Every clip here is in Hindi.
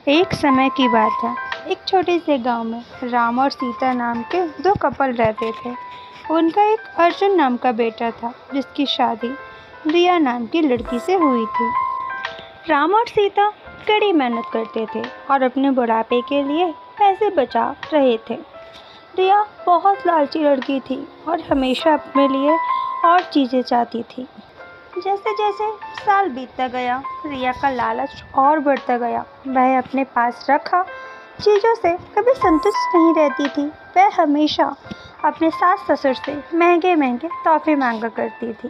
एक समय की बात है। एक छोटे से गांव में राम और सीता नाम के दो कपल रहते थे। उनका एक अर्जुन नाम का बेटा था जिसकी शादी रिया नाम की लड़की से हुई थी। राम और सीता कड़ी मेहनत करते थे और अपने बुढ़ापे के लिए पैसे बचा रहे थे। रिया बहुत लालची लड़की थी और हमेशा अपने लिए और चीज़ें चाहती थी। जैसे जैसे साल बीतता गया, रिया का लालच और बढ़ता गया। वह अपने पास रखा चीज़ों से कभी संतुष्ट नहीं रहती थी। वह हमेशा अपने सास ससुर से महंगे महंगे तोहफे मांगा करती थी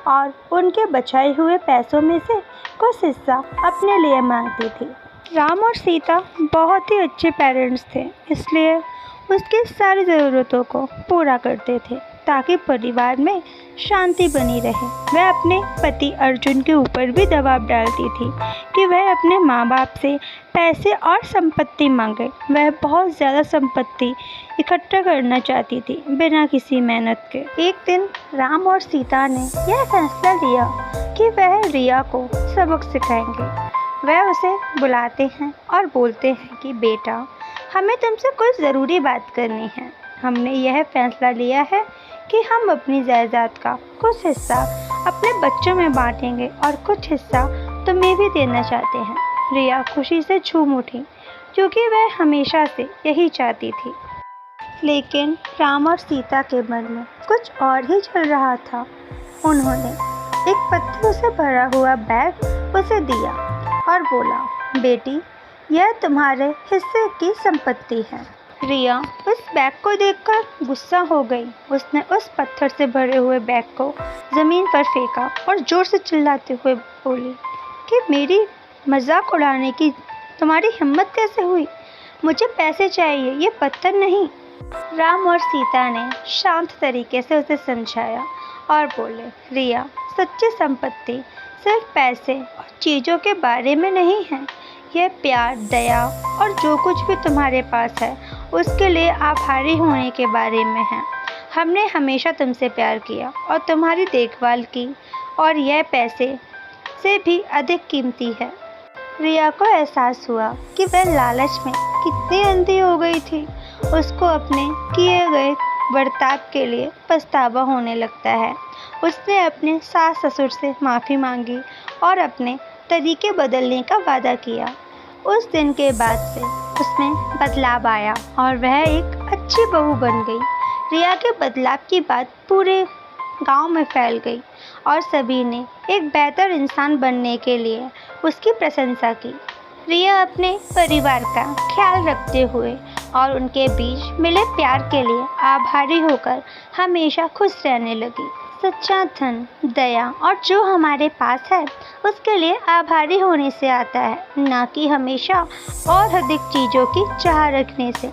और उनके बचाए हुए पैसों में से कुछ हिस्सा अपने लिए मांगती थी। राम और सीता बहुत ही अच्छे पेरेंट्स थे, इसलिए उसकी सारी ज़रूरतों को पूरा करते थे ताकि परिवार में शांति बनी रहे। वह अपने पति अर्जुन के ऊपर भी दबाव डालती थी कि वह अपने माँ बाप से पैसे और संपत्ति मांगे। वह बहुत ज़्यादा संपत्ति इकट्ठा करना चाहती थी बिना किसी मेहनत के। एक दिन राम और सीता ने यह फैसला लिया कि वह रिया को सबक सिखाएंगे। वह उसे बुलाते हैं और बोलते हैं कि बेटा, हमें तुमसे कुछ ज़रूरी बात करनी है। हमने यह फैसला लिया है कि हम अपनी जायदाद का कुछ हिस्सा अपने बच्चों में बांटेंगे और कुछ हिस्सा तुम्हें भी देना चाहते हैं। रिया खुशी से झूम उठी क्योंकि वह हमेशा से यही चाहती थी। लेकिन राम और सीता के मन में कुछ और ही चल रहा था। उन्होंने एक पत्थरों से भरा हुआ बैग उसे दिया और बोला, बेटी, यह तुम्हारे हिस्से की संपत्ति है। रिया उस बैग को देखकर गुस्सा हो गई। उसने उस पत्थर से भरे हुए बैग को ज़मीन पर फेंका और ज़ोर से चिल्लाते हुए बोली कि मेरी मजाक उड़ाने की तुम्हारी हिम्मत कैसे हुई? मुझे पैसे चाहिए, ये पत्थर नहीं। राम और सीता ने शांत तरीके से उसे समझाया और बोले, रिया, सच्ची संपत्ति सिर्फ पैसे और चीज़ों के बारे में नहीं है। यह प्यार, दया और जो कुछ भी तुम्हारे पास है उसके लिए आभारी होने के बारे में है। हमने हमेशा तुमसे प्यार किया और तुम्हारी देखभाल की और यह पैसे से भी अधिक कीमती है। रिया को एहसास हुआ कि वह लालच में कितनी अंधी हो गई थी। उसको अपने किए गए बर्ताव के लिए पछतावा होने लगता है। उसने अपने सास ससुर से माफ़ी मांगी और अपने तरीके बदलने का वादा किया। उस दिन के बाद से उसमें बदलाव आया और वह एक अच्छी बहू बन गई। रिया के बदलाव की बात पूरे गांव में फैल गई और सभी ने एक बेहतर इंसान बनने के लिए उसकी प्रशंसा की। रिया अपने परिवार का ख्याल रखते हुए और उनके बीच मिले प्यार के लिए आभारी होकर हमेशा खुश रहने लगी। सच्चा धन, दया और जो हमारे पास है उसके लिए आभारी होने से आता है, ना कि हमेशा और अधिक चीज़ों की चाह रखने से।